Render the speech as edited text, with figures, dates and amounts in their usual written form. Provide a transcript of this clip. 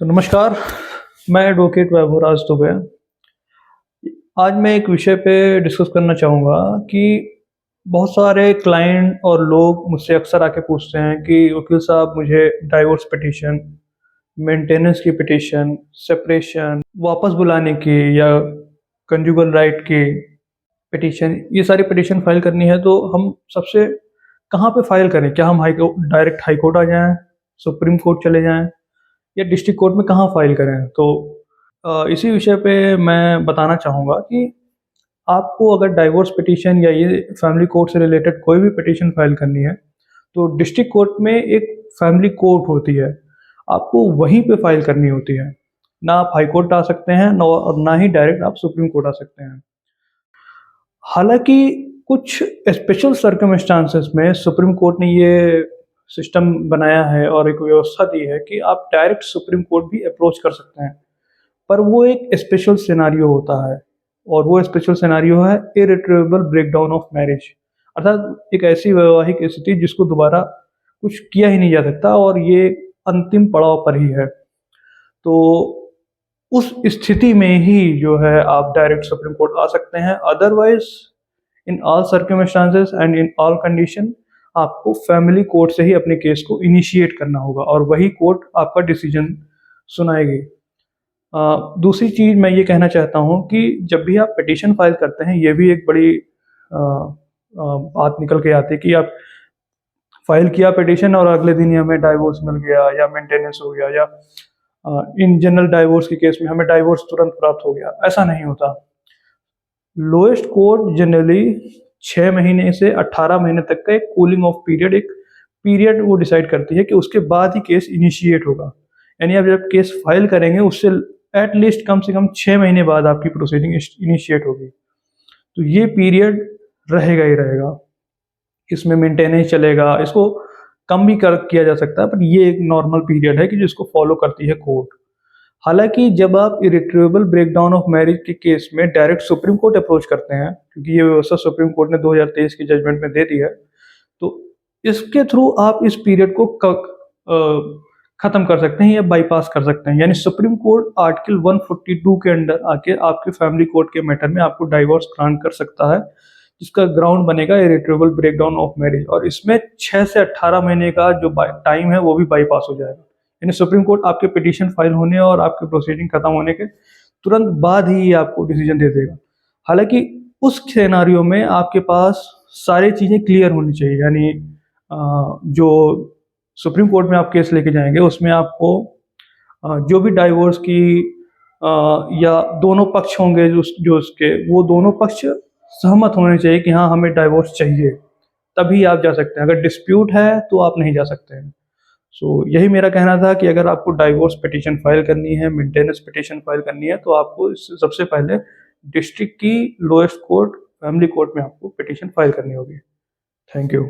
नमस्कार, मैं एडवोकेट वैभव राज दुबे। आज मैं एक विषय पे डिस्कस करना चाहूँगा कि बहुत सारे क्लाइंट और लोग मुझसे अक्सर आके पूछते हैं कि वकील साहब मुझे डाइवोर्स पिटीशन, मेंटेनेंस की पिटीशन, सेपरेशन, वापस बुलाने की या कंजुगल राइट की पिटीशन, ये सारी पिटीशन फाइल करनी है तो हम सबसे कहाँ पे फाइल करें? क्या हम डायरेक्ट हाई कोर्ट आ जाएँ, सुप्रीम कोर्ट चले जाएँ या डिस्ट्रिक्ट कोर्ट में कहाँ फाइल करें? तो इसी विषय पे मैं बताना चाहूँगा कि आपको अगर डाइवोर्स पिटीशन या ये फैमिली कोर्ट से रिलेटेड कोई भी पिटीशन फाइल करनी है, तो डिस्ट्रिक्ट कोर्ट में एक फैमिली कोर्ट होती है, आपको वहीं पे फाइल करनी होती है। ना आप हाई कोर्ट आ सकते हैं और ना ही डायरेक्ट आप सुप्रीम कोर्ट आ सकते हैं। हालाँकि कुछ स्पेशल सर्कमस्टांसेस में सुप्रीम कोर्ट ने ये सिस्टम बनाया है और एक व्यवस्था दी है कि आप डायरेक्ट सुप्रीम कोर्ट भी अप्रोच कर सकते हैं। पर वो एक स्पेशल सिनेरियो होता है और वो स्पेशल सिनेरियो है इर्रिट्रीवेबल ब्रेकडाउन ऑफ मैरिज, अर्थात एक ऐसी वैवाहिक स्थिति जिसको दोबारा कुछ किया ही नहीं जा सकता और ये अंतिम पड़ाव पर ही है। तो उस स्थिति में ही जो है आप डायरेक्ट सुप्रीम कोर्ट आ सकते हैं। Otherwise in all circumstances and in all condition आपको फैमिली कोर्ट से ही अपने केस को इनिशिएट करना होगा और वही कोर्ट आपका डिसीजन सुनाएगी। दूसरी चीज़ मैं ये कहना चाहता हूँ कि जब भी आप पिटीशन फाइल करते हैं, ये भी एक बड़ी बात निकल के आती है कि आप फाइल किया पिटीशन और अगले दिन ही हमें डाइवोर्स मिल गया या मेंटेनेंस हो गया या इन जनरल डाइवोर्स के केस में हमें डाइवोर्स तुरंत प्राप्त हो गया। ऐसा नहीं होता। लोएस्ट कोर्ट जनरली 6 महीने से 18 महीने तक का एक कूलिंग ऑफ पीरियड, एक पीरियड वो डिसाइड करती है कि उसके बाद ही केस इनिशिएट होगा। यानी आप जब केस फाइल करेंगे उससे एट लीस्ट कम से कम 6 महीने बाद आपकी प्रोसीडिंग इनिशिएट होगी। तो ये पीरियड रहेगा ही रहेगा। इसमें मेंटेनेंस चलेगा, इसको कम भी कर किया जा सकता है, बट ये एक नॉर्मल पीरियड है कि जिसको फॉलो करती है कोर्ट। हालाँकि जब आप इर्रिट्रीवेबल ब्रेकडाउन ऑफ मैरिज के केस में डायरेक्ट सुप्रीम कोर्ट अप्रोच करते हैं, क्योंकि ये व्यवस्था सुप्रीम कोर्ट ने 2023 की जजमेंट में दे दी है, तो इसके थ्रू आप इस पीरियड को खत्म कर सकते हैं या बाईपास कर सकते हैं। यानी सुप्रीम कोर्ट आर्टिकल 142 के अंडर आके आपके फैमिली कोर्ट के मैटर में आपको डाइवोर्स ग्रांट कर सकता है, जिसका ग्राउंड बनेगा इर्रिट्रीवेबल ब्रेकडाउन ऑफ मैरिज और इसमें 6 से 18 महीने का जो टाइम है वो भी बाईपास हो जाएगा। यानी सुप्रीम कोर्ट आपके पिटीशन फाइल होने और आपके प्रोसीडिंग खत्म होने के तुरंत बाद ही आपको डिसीजन दे देगा। हालाँकि उस सिनेरियो में आपके पास सारी चीज़ें क्लियर होनी चाहिए। यानी जो सुप्रीम कोर्ट में आप केस लेके जाएँगे उसमें आपको जो भी डाइवोर्स की या दोनों पक्ष होंगे जो उसके, वो दोनों पक्ष सहमत होने चाहिए कि हाँ, हमें डाइवोर्स चाहिए, तभी आप जा सकते हैं। अगर डिस्प्यूट है तो आप नहीं जा सकते हैं। यही मेरा कहना था कि अगर आपको डाइवोर्स पिटीशन फाइल करनी है, मेंटेनेंस पिटीशन फाइल करनी है, तो आपको सबसे पहले डिस्ट्रिक्ट की लोएस्ट कोर्ट, फैमिली कोर्ट में आपको पिटीशन फाइल करनी होगी। Thank you.